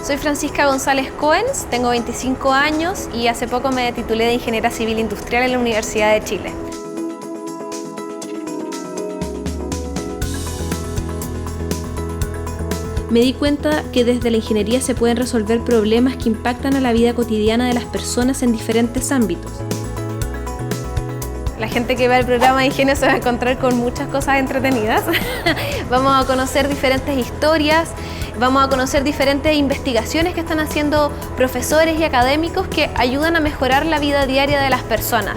Soy Francisca González Coens, tengo 25 años y hace poco me titulé de Ingeniera Civil Industrial en la Universidad de Chile. Me di cuenta que desde la ingeniería se pueden resolver problemas que impactan a la vida cotidiana de las personas en diferentes ámbitos. La gente que ve el programa de Ingenio se va a encontrar con muchas cosas entretenidas. Vamos a conocer diferentes historias, vamos a conocer diferentes investigaciones que están haciendo profesores y académicos que ayudan a mejorar la vida diaria de las personas.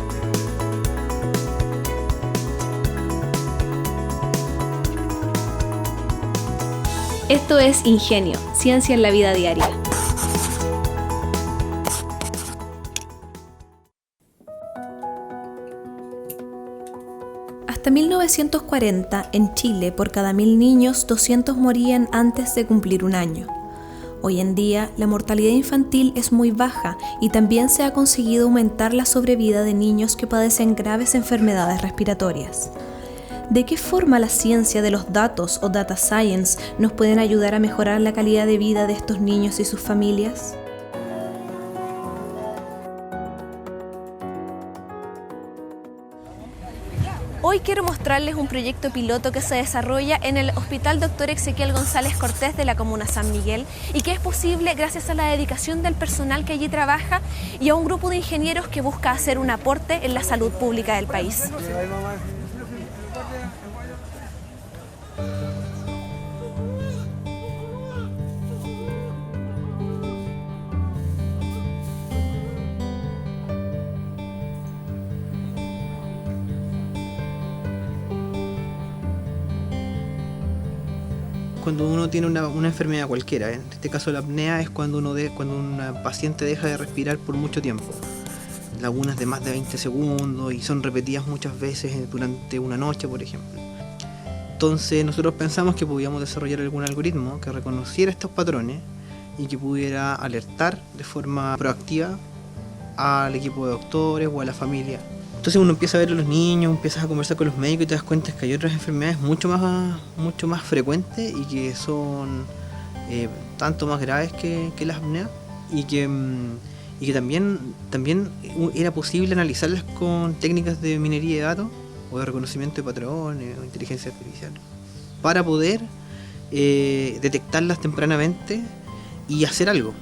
Esto es Ingenio, ciencia en la vida diaria. Hasta 1940, en Chile, por cada 1000 niños, 200 morían antes de cumplir un año. Hoy en día, la mortalidad infantil es muy baja y también se ha conseguido aumentar la sobrevida de niños que padecen graves enfermedades respiratorias. ¿De qué forma la ciencia de los datos o data science nos pueden ayudar a mejorar la calidad de vida de estos niños y sus familias? Hoy quiero mostrarles un proyecto piloto que se desarrolla en el Hospital Dr. Ezequiel González Cortés de la comuna San Miguel y que es posible gracias a la dedicación del personal que allí trabaja y a un grupo de ingenieros que busca hacer un aporte en la salud pública del país. Cuando uno tiene una enfermedad cualquiera, en este caso la apnea es cuando un paciente deja de respirar por mucho tiempo. Lagunas de más de 20 segundos y son repetidas muchas veces durante una noche, por ejemplo. Entonces nosotros pensamos que podíamos desarrollar algún algoritmo que reconociera estos patrones y que pudiera alertar de forma proactiva al equipo de doctores o a la familia. Entonces uno empieza a ver a los niños, empiezas a conversar con los médicos y te das cuenta que hay otras enfermedades mucho más frecuentes y que son tanto más graves que las apneas y que también era posible analizarlas con técnicas de minería de datos o de reconocimiento de patrones o inteligencia artificial para poder detectarlas tempranamente y hacer algo.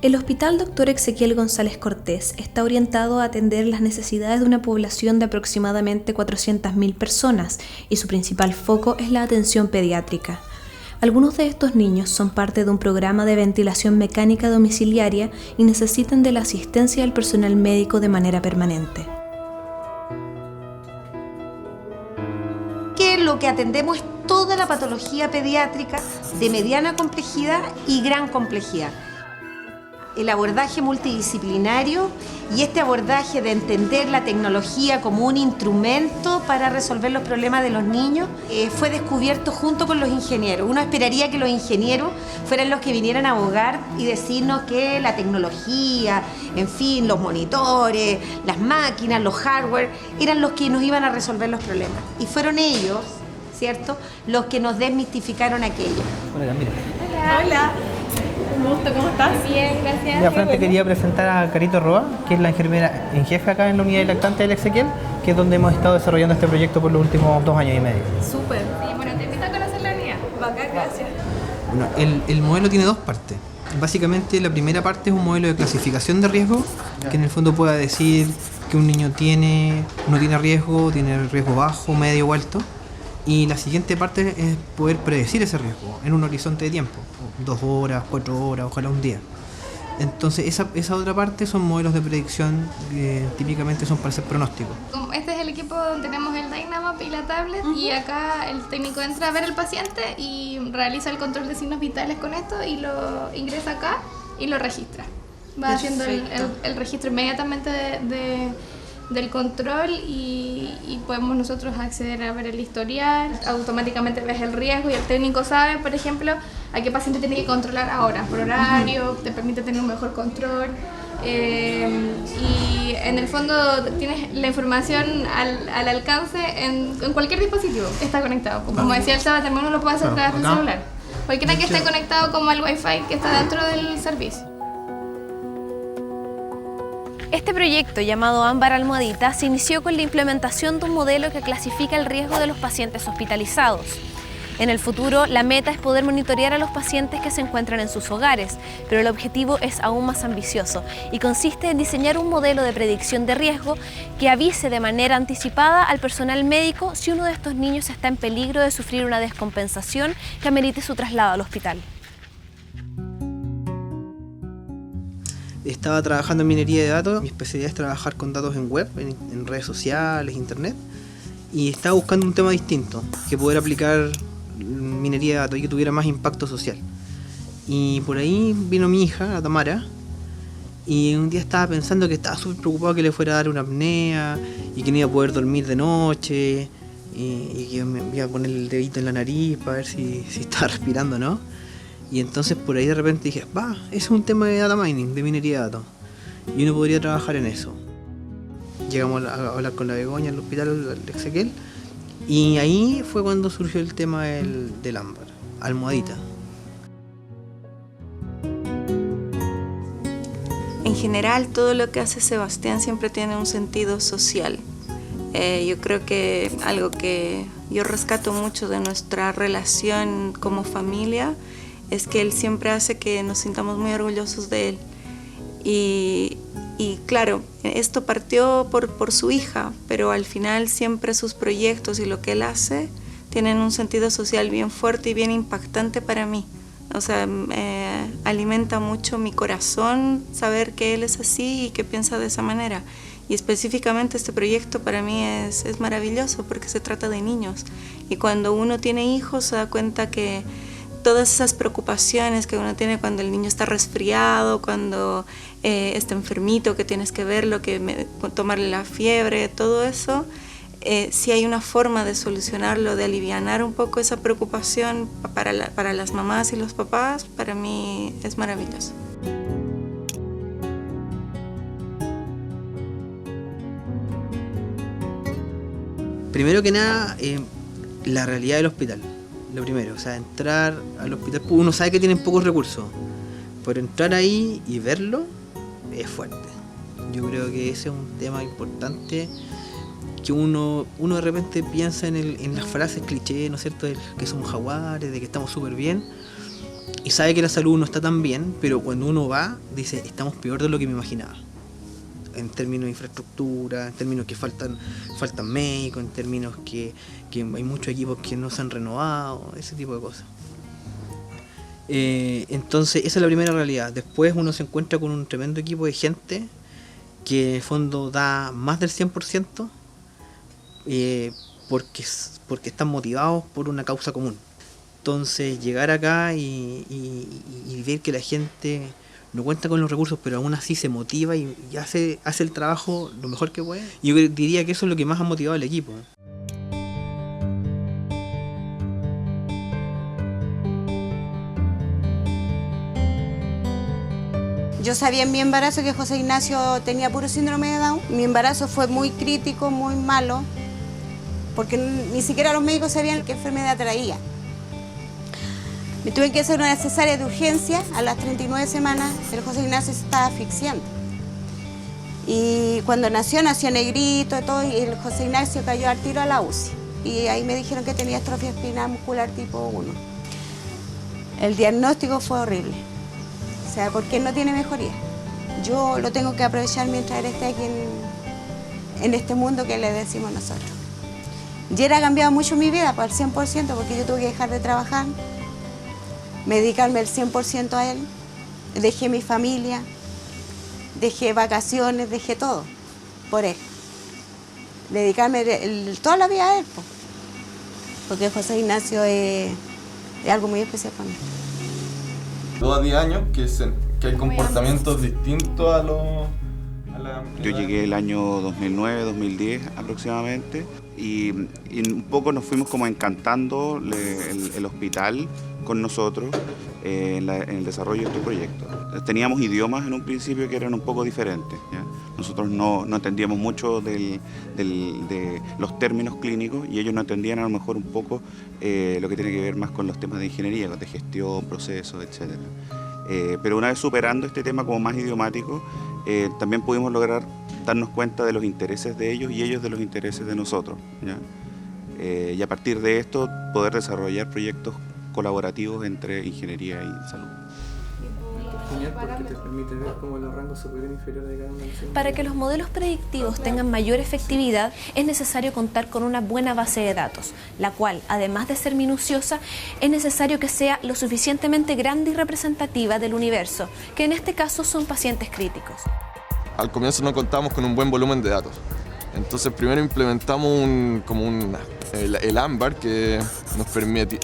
El Hospital Dr. Ezequiel González Cortés está orientado a atender las necesidades de una población de aproximadamente 400.000 personas y su principal foco es la atención pediátrica. Algunos de estos niños son parte de un programa de ventilación mecánica domiciliaria y necesitan de la asistencia del personal médico de manera permanente. Que lo que atendemos es toda la patología pediátrica de mediana complejidad y gran complejidad. El abordaje multidisciplinario y este abordaje de entender la tecnología como un instrumento para resolver los problemas de los niños fue descubierto junto con los ingenieros. Uno esperaría que los ingenieros fueran los que vinieran a abogar y decirnos que la tecnología, en fin, los monitores, las máquinas, los hardware, eran los que nos iban a resolver los problemas. Y fueron ellos, ¿cierto?, los que nos desmistificaron aquello. Hola, mira. Hola. Un gusto, ¿cómo estás? Bien, gracias. Ya, Fran, te quería presentar a Carito Roa, que es la enfermera en jefe acá en la unidad de lactante del Ezequiel, que es donde hemos estado desarrollando este proyecto por los últimos 2 años y medio. Súper. Sí, bueno, te invito a conocer la unidad. Bacán, gracias. Bueno, el modelo tiene 2 partes. Básicamente la primera parte es un modelo de clasificación de riesgo, que en el fondo pueda decir que un niño no tiene riesgo bajo, medio o alto. Y la siguiente parte es poder predecir ese riesgo en un horizonte de tiempo, 2 horas, 4 horas, ojalá un día. Entonces esa otra parte son modelos de predicción que típicamente son para hacer pronósticos. Este es el equipo donde tenemos el Dynamap y la tablet y acá el técnico entra a ver al paciente y realiza el control de signos vitales con esto y lo ingresa acá y lo registra. Va haciendo el registro inmediatamente del control y podemos nosotros acceder a ver el historial, automáticamente ves el riesgo y el técnico sabe, por ejemplo, a qué paciente tiene que controlar ahora, por horario, te permite tener un mejor control y en el fondo tienes la información al alcance en cualquier dispositivo, está conectado. Como decía el Saba, también uno lo puede hacer a través del celular. Cualquiera que esté conectado como al Wi-Fi que está dentro del servicio. Este proyecto, llamado Ámbar Almohadita, se inició con la implementación de un modelo que clasifica el riesgo de los pacientes hospitalizados. En el futuro, la meta es poder monitorear a los pacientes que se encuentran en sus hogares, pero el objetivo es aún más ambicioso y consiste en diseñar un modelo de predicción de riesgo que avise de manera anticipada al personal médico si uno de estos niños está en peligro de sufrir una descompensación que amerite su traslado al hospital. Estaba trabajando en minería de datos, mi especialidad es trabajar con datos en web, en redes sociales, internet, y estaba buscando un tema distinto, que poder aplicar minería de datos y que tuviera más impacto social. Y por ahí vino mi hija, la Tamara, y un día estaba pensando que estaba súper preocupado que le fuera a dar una apnea y que no iba a poder dormir de noche y que me iba a poner el dedito en la nariz para ver si estaba respirando o no. Y entonces por ahí de repente dije, ese es un tema de data mining, de minería de datos, y uno podría trabajar en eso. Llegamos a hablar con la Begoña en el hospital de Ezequiel, y ahí fue cuando surgió el tema del Ámbar, Almohadita. En general, todo lo que hace Sebastián siempre tiene un sentido social. Yo creo que algo que yo rescato mucho de nuestra relación como familia es que él siempre hace que nos sintamos muy orgullosos de él. Y claro, esto partió por su hija, pero al final siempre sus proyectos y lo que él hace tienen un sentido social bien fuerte y bien impactante para mí. O sea, alimenta mucho mi corazón saber que él es así y que piensa de esa manera. Y específicamente este proyecto para mí es maravilloso porque se trata de niños. Y cuando uno tiene hijos se da cuenta que todas esas preocupaciones que uno tiene cuando el niño está resfriado, cuando está enfermito, que tienes que verlo, tomarle la fiebre, todo eso, si hay una forma de solucionarlo, de alivianar un poco esa preocupación para las mamás y los papás, para mí es maravilloso. Primero que nada, la realidad del hospital. Lo primero, o sea, entrar al hospital, uno sabe que tienen pocos recursos, pero entrar ahí y verlo es fuerte. Yo creo que ese es un tema importante, que uno de repente piensa en las frases cliché, ¿no es cierto?, de que somos jaguares, de que estamos súper bien, y sabe que la salud no está tan bien, pero cuando uno va, dice, estamos peor de lo que me imaginaba. En términos de infraestructura, en términos que faltan médicos, en términos que hay muchos equipos que no se han renovado, ese tipo de cosas. Entonces esa es la primera realidad. Después uno se encuentra con un tremendo equipo de gente que en el fondo da más del 100% porque están motivados por una causa común. Entonces llegar acá y ver que la gente no cuenta con los recursos, pero aún así se motiva y hace el trabajo lo mejor que puede. Yo diría que eso es lo que más ha motivado al equipo. Yo sabía en mi embarazo que José Ignacio tenía puro síndrome de Down. Mi embarazo fue muy crítico, muy malo, porque ni siquiera los médicos sabían qué enfermedad traía. Me tuve que hacer una cesárea de urgencia a las 39 semanas, el José Ignacio se estaba asfixiando. Y cuando nació negrito y todo, y el José Ignacio cayó al tiro a la UCI. Y ahí me dijeron que tenía atrofia espinal muscular tipo 1. El diagnóstico fue horrible. O sea, porque él no tiene mejoría. Yo lo tengo que aprovechar mientras él esté aquí en este mundo que le decimos nosotros. Y él ha cambiado mucho mi vida, al 100%, porque yo tuve que dejar de trabajar, dedicarme el 100% a él. Dejé mi familia, dejé vacaciones, dejé todo por él. Dedicarme toda la vida a él, porque José Ignacio es algo muy especial para mí. 2 a 10 años que hay comportamientos distintos a Yo llegué el año 2009, 2010 aproximadamente, y un poco nos fuimos como encantando el hospital con nosotros en el desarrollo de este proyecto. Teníamos idiomas en un principio que eran un poco diferentes, ¿ya? Nosotros no entendíamos mucho de los términos clínicos y ellos no entendían a lo mejor un poco lo que tiene que ver más con los temas de ingeniería, de gestión, procesos, etc. Pero una vez superando este tema como más idiomático, también pudimos lograr darnos cuenta de los intereses de ellos y ellos de los intereses de nosotros, ¿ya? Y a partir de esto poder desarrollar proyectos colaborativos entre ingeniería y salud. Genial, porque te permite ver como los rangos superior e inferior de cada una de las... Para que los modelos predictivos tengan mayor efectividad, es necesario contar con una buena base de datos, la cual, además de ser minuciosa, es necesario que sea lo suficientemente grande y representativa del universo, que en este caso son pacientes críticos. Al comienzo no contábamos con un buen volumen de datos. Entonces primero implementamos el AMBAR, que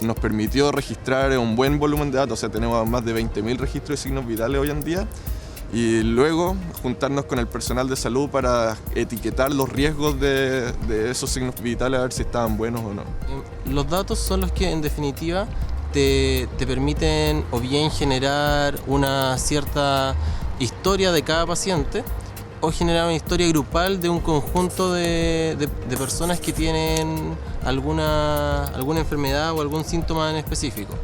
nos permitió registrar un buen volumen de datos. O sea, tenemos más de 20.000 registros de signos vitales hoy en día. Y luego juntarnos con el personal de salud para etiquetar los riesgos de esos signos vitales, a ver si estaban buenos o no. Los datos son los que en definitiva te permiten o bien generar una cierta historia de cada paciente, o generar una historia grupal de un conjunto de personas que tienen alguna enfermedad o algún síntoma en específico.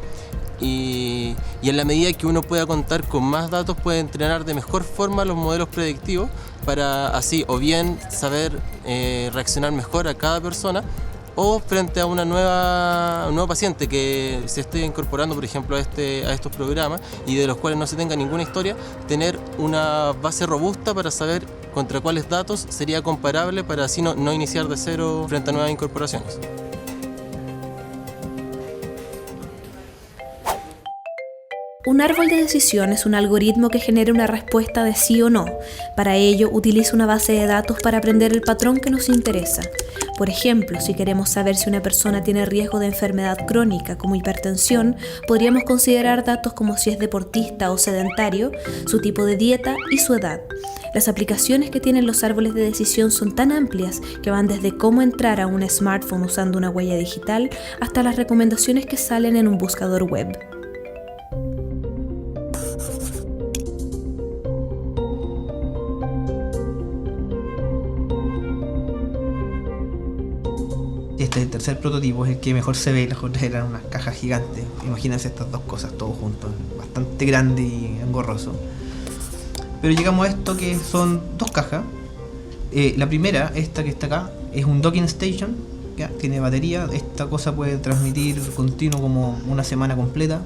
Y en la medida que uno pueda contar con más datos, puede entrenar de mejor forma los modelos predictivos para así o bien saber reaccionar mejor a cada persona, o frente a un nuevo paciente que se esté incorporando, por ejemplo, a estos programas y de los cuales no se tenga ninguna historia, tener una base robusta para saber contra cuáles datos sería comparable, para así no iniciar de cero frente a nuevas incorporaciones. Un árbol de decisión es un algoritmo que genera una respuesta de sí o no. Para ello, utiliza una base de datos para aprender el patrón que nos interesa. Por ejemplo, si queremos saber si una persona tiene riesgo de enfermedad crónica como hipertensión, podríamos considerar datos como si es deportista o sedentario, su tipo de dieta y su edad. Las aplicaciones que tienen los árboles de decisión son tan amplias que van desde cómo entrar a un smartphone usando una huella digital hasta las recomendaciones que salen en un buscador web. Este es el tercer prototipo, es el que mejor se ve. Las otras eran unas cajas gigantes. Imagínense estas dos cosas todos juntos, bastante grande y engorroso. Pero llegamos a esto, que son dos cajas. La primera, esta que está acá, es un docking station, ¿ya? Tiene batería. Esta cosa puede transmitir continuo como una semana completa.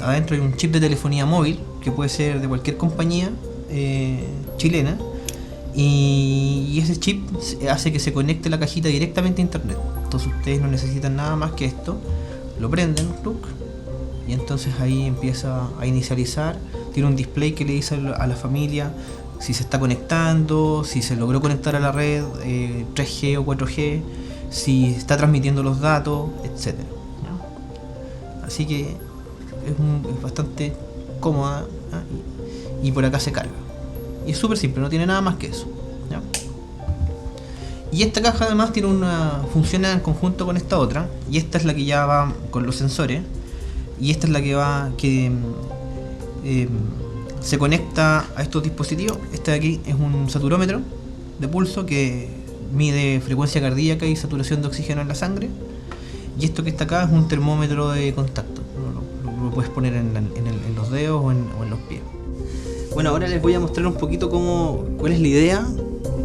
Adentro hay un chip de telefonía móvil, que puede ser de cualquier compañía chilena. Y ese chip hace que se conecte la cajita directamente a internet. Entonces ustedes no necesitan nada más que esto. Lo prenden, y entonces ahí empieza a inicializar. Tiene un display que le dice a la familia si se está conectando, si se logró conectar a la red 3G o 4G, si está transmitiendo los datos, etc. Así que es bastante cómoda, ¿no? Y por acá se carga. Y es súper simple, no tiene nada más que eso, ¿ya? Y esta caja además funciona en conjunto con esta otra. Y esta es la que ya va con los sensores. Y esta es la que se conecta a estos dispositivos. Este de aquí es un saturómetro de pulso que mide frecuencia cardíaca y saturación de oxígeno en la sangre. Y esto que está acá es un termómetro de contacto. Lo puedes poner en los dedos o en los pies. Bueno, ahora les voy a mostrar un poquito cuál es la idea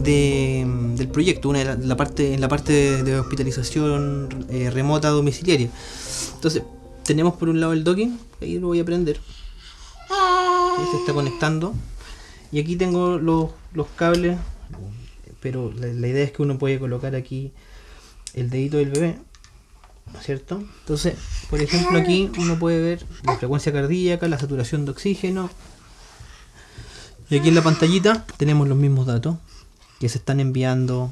del proyecto, en la parte de hospitalización remota domiciliaria. Entonces, tenemos por un lado el docking, ahí lo voy a prender. Ahí se está conectando. Y aquí tengo los cables, pero la idea es que uno puede colocar aquí el dedito del bebé, ¿no es cierto? Entonces, por ejemplo, aquí uno puede ver la frecuencia cardíaca, la saturación de oxígeno. Y aquí en la pantallita tenemos los mismos datos que se están enviando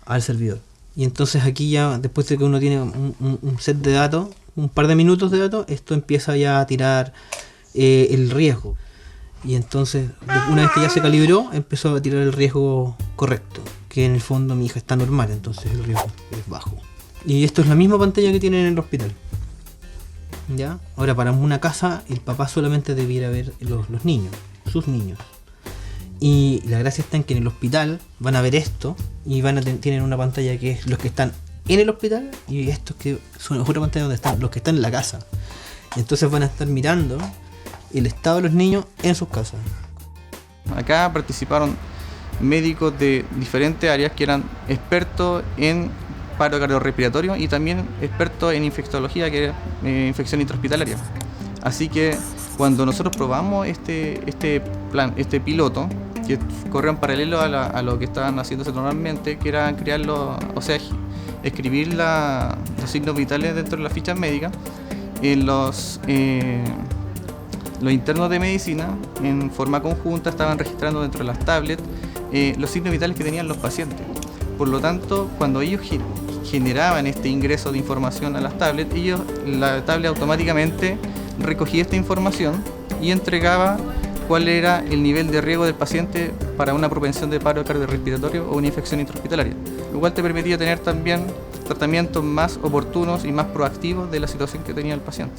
al servidor. Y entonces aquí ya, después de que uno tiene un set de datos, un par de minutos de datos, esto empieza ya a tirar el riesgo. Y entonces, una vez que ya se calibró, empezó a tirar el riesgo correcto, que en el fondo mi hija está normal, entonces el riesgo es bajo. Y esto es la misma pantalla que tienen en el hospital. ¿Ya? Ahora, para una casa, el papá solamente debiera ver los niños, sus niños. Y la gracia está en que en el hospital van a ver esto y tienen una pantalla que es los que están en el hospital y estos que son otra pantalla donde están los que están en la casa. Y entonces van a estar mirando el estado de los niños en sus casas. Acá participaron médicos de diferentes áreas que eran expertos en paro cardiorrespiratorio y también expertos en infectología, que era infección intrahospitalaria. Así que cuando nosotros probamos este piloto, que corrió en paralelo a lo que estaban haciéndose normalmente, que era escribir los signos vitales dentro de las fichas médicas, en los internos de medicina, en forma conjunta, estaban registrando dentro de las tablets los signos vitales que tenían los pacientes. Por lo tanto, cuando ellos generaban este ingreso de información a las tablets, la tablet automáticamente recogía esta información y entregaba cuál era el nivel de riesgo del paciente para una propensión de paro cardiorrespiratorio o una infección intrahospitalaria, lo cual te permitía tener también tratamientos más oportunos y más proactivos de la situación que tenía el paciente.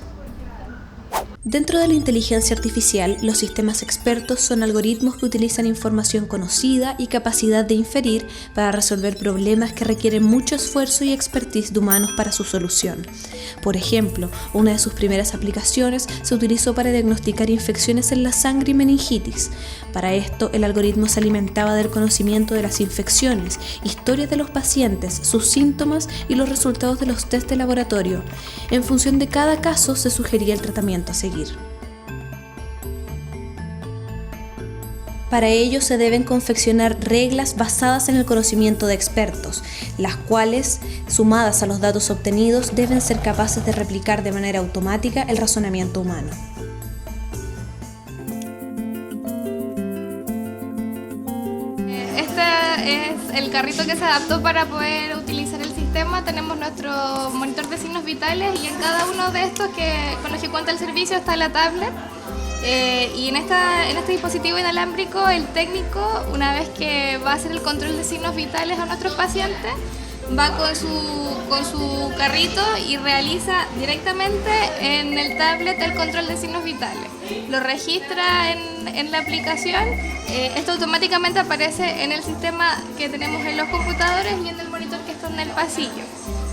Dentro de la inteligencia artificial, los sistemas expertos son algoritmos que utilizan información conocida y capacidad de inferir para resolver problemas que requieren mucho esfuerzo y expertise de humanos para su solución. Por ejemplo, una de sus primeras aplicaciones se utilizó para diagnosticar infecciones en la sangre y meningitis. Para esto, el algoritmo se alimentaba del conocimiento de las infecciones, historias de los pacientes, sus síntomas y los resultados de los test de laboratorio. En función de cada caso, se sugería el tratamiento a seguir. Para ello se deben confeccionar reglas basadas en el conocimiento de expertos, las cuales, sumadas a los datos obtenidos, deben ser capaces de replicar de manera automática el razonamiento humano. Este es el carrito que se adaptó para poder utilizar el sistema. Tenemos nuestro monitor de signos vitales y en cada uno de estos con los que cuenta el servicio está la tablet. Y en este dispositivo inalámbrico, el técnico, una vez que va a hacer el control de signos vitales a nuestros pacientes, va con su carrito y realiza directamente en el tablet el control de signos vitales. Lo registra en la aplicación. Esto automáticamente aparece en el sistema que tenemos en los computadores y en el monitor que está en el pasillo.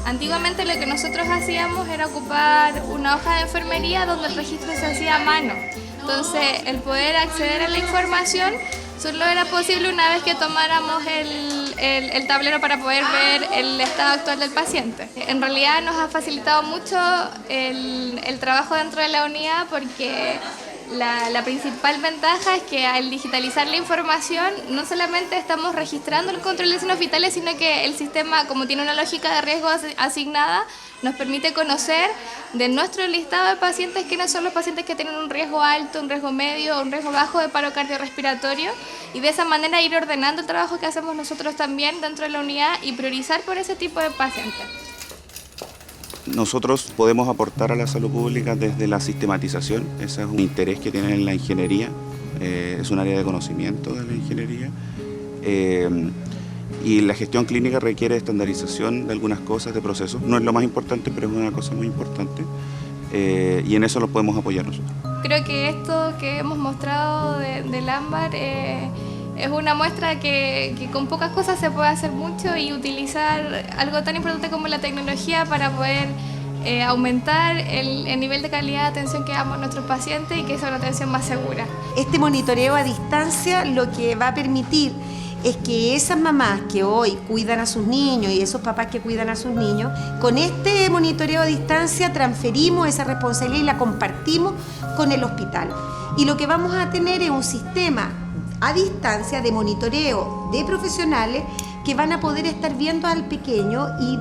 Antiguamente lo que nosotros hacíamos era ocupar una hoja de enfermería donde el registro se hacía a mano. Entonces, el poder acceder a la información solo era posible una vez que tomáramos el tablero para poder ver el estado actual del paciente. En realidad nos ha facilitado mucho el trabajo dentro de la unidad porque la principal ventaja es que al digitalizar la información no solamente estamos registrando el control de signos vitales, sino que el sistema, como tiene una lógica de riesgo asignada, nos permite conocer de nuestro listado de pacientes quiénes son los pacientes que tienen un riesgo alto, un riesgo medio o un riesgo bajo de paro cardiorrespiratorio y de esa manera ir ordenando el trabajo que hacemos nosotros también dentro de la unidad y priorizar por ese tipo de pacientes. Nosotros podemos aportar a la salud pública desde la sistematización, ese es un interés que tienen en la ingeniería, es un área de conocimiento de la ingeniería. Y la gestión clínica requiere estandarización de algunas cosas, de procesos. No es lo más importante, pero es una cosa muy importante y en eso lo podemos apoyar nosotros. Creo que esto que hemos mostrado del ámbar es una muestra que con pocas cosas se puede hacer mucho y utilizar algo tan importante como la tecnología para poder aumentar el nivel de calidad de atención que damos a nuestros pacientes y que sea una atención más segura. Este monitoreo a distancia lo que va a permitir es que esas mamás que hoy cuidan a sus niños y esos papás que cuidan a sus niños, con este monitoreo a distancia transferimos esa responsabilidad y la compartimos con el hospital. Y lo que vamos a tener es un sistema a distancia de monitoreo de profesionales que van a poder estar viendo al pequeño y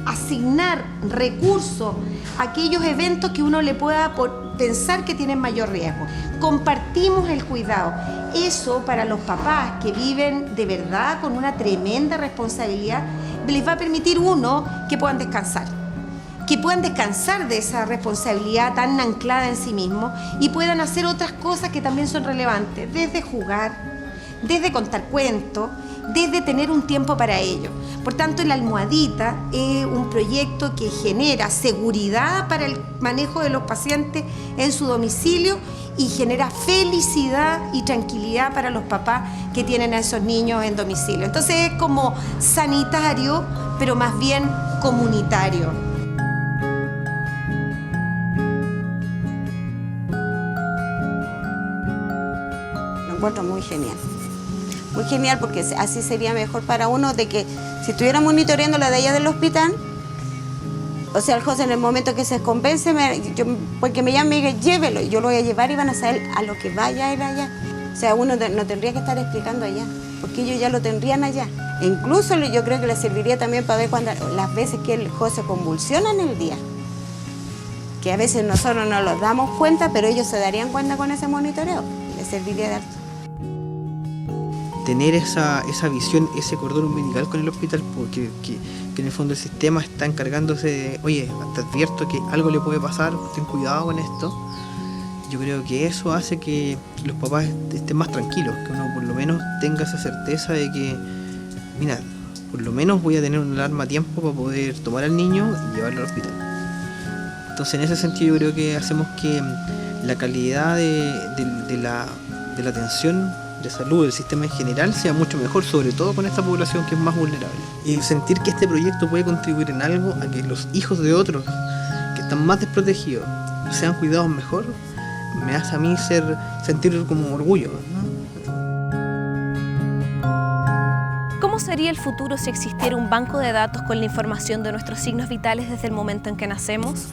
asignar recursos a aquellos eventos que uno le pueda pensar que tienen mayor riesgo. Compartimos el cuidado. Eso para los papás que viven de verdad con una tremenda responsabilidad les va a permitir, uno, que puedan descansar, que puedan descansar de esa responsabilidad tan anclada en sí mismos y puedan hacer otras cosas que también son relevantes, desde jugar, desde contar cuentos, desde tener un tiempo para ello. Por tanto, la almohadita es un proyecto que genera seguridad para el manejo de los pacientes en su domicilio y genera felicidad y tranquilidad para los papás que tienen a esos niños en domicilio. Entonces es como sanitario, pero más bien comunitario. Lo encuentro muy genial. Muy genial porque así sería mejor para uno de que si estuviera monitoreando la de allá del hospital, o sea, el José en el momento que se convence, porque me llame y me diga, llévelo, y yo lo voy a llevar y van a saber a lo que vaya a ir allá. O sea, uno no tendría que estar explicando allá, porque ellos ya lo tendrían allá. E incluso yo creo que les serviría también para ver las veces que el José convulsiona en el día. Que a veces nosotros no nos damos cuenta, pero ellos se darían cuenta con ese monitoreo. Les serviría de harto. Tener esa visión, ese cordón umbilical con el hospital, porque que en el fondo el sistema está encargándose de, oye, te advierto que algo le puede pasar, ten cuidado con esto. Yo creo que eso hace que los papás estén más tranquilos, que uno por lo menos tenga esa certeza de que, mira, por lo menos voy a tener una alarma a tiempo para poder tomar al niño y llevarlo al hospital. Entonces, en ese sentido, yo creo que hacemos que la calidad de la atención de salud del sistema en general sea mucho mejor, sobre todo con esta población que es más vulnerable. Y sentir que este proyecto puede contribuir en algo a que los hijos de otros que están más desprotegidos sean cuidados mejor, me hace a mí sentir como orgullo, ¿no? ¿Cómo sería el futuro si existiera un banco de datos con la información de nuestros signos vitales desde el momento en que nacemos?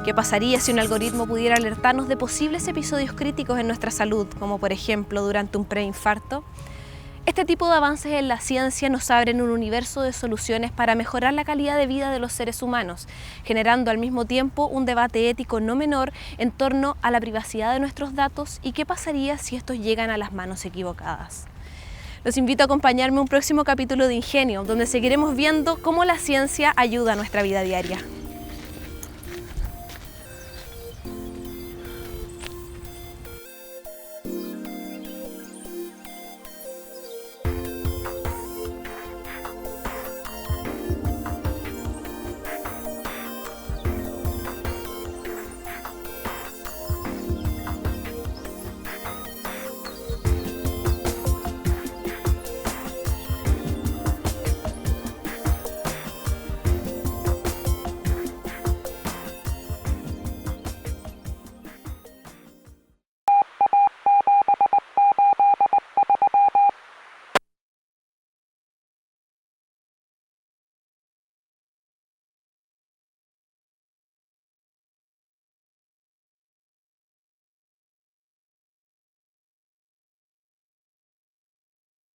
¿Qué pasaría si un algoritmo pudiera alertarnos de posibles episodios críticos en nuestra salud, como por ejemplo durante un preinfarto? Este tipo de avances en la ciencia nos abren un universo de soluciones para mejorar la calidad de vida de los seres humanos, generando al mismo tiempo un debate ético no menor en torno a la privacidad de nuestros datos y qué pasaría si estos llegan a las manos equivocadas. Los invito a acompañarme a un próximo capítulo de Ingenio, donde seguiremos viendo cómo la ciencia ayuda a nuestra vida diaria.